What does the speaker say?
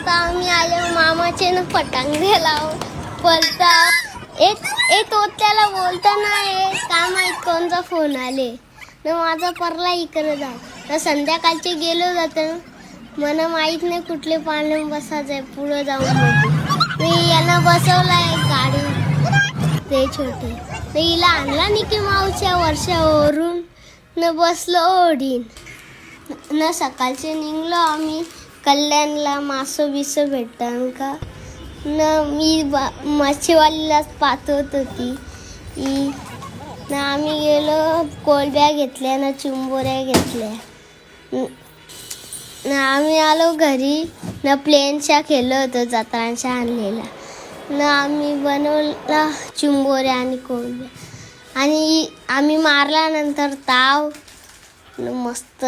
आता आम्ही आले मामाचे ना पटांगे लाव बोलता तो त्याला बोलता नाही काय माहित कोणचा फोन आले ना माझा परला इकडे जा ना संध्याकाळचे गेलो जातं मला माहित नाही कुठले पाणी बसायचंय पुढं जाऊन मी यांना बसवलाय गाडी ते छोटे तर हिला आणला निकी मावच्या वर्षावरून न बसलो ओढीन न सकाळचे निघलो आम्ही कल्याणला मासं बिसं भेटतं का न मी मच्छीवालीलाच पाठवत होती ना आम्ही गेलो कोलब्या घेतल्या ना चिंबोऱ्या घेतल्या ना आम्ही आलो घरी ना प्लेनच्या केलं होतं जत्रांच्या आणलेला ना आम्ही बनवला चिंबोऱ्या आणि कोलब्या आणि आम्ही मारल्यानंतर ताव मस्त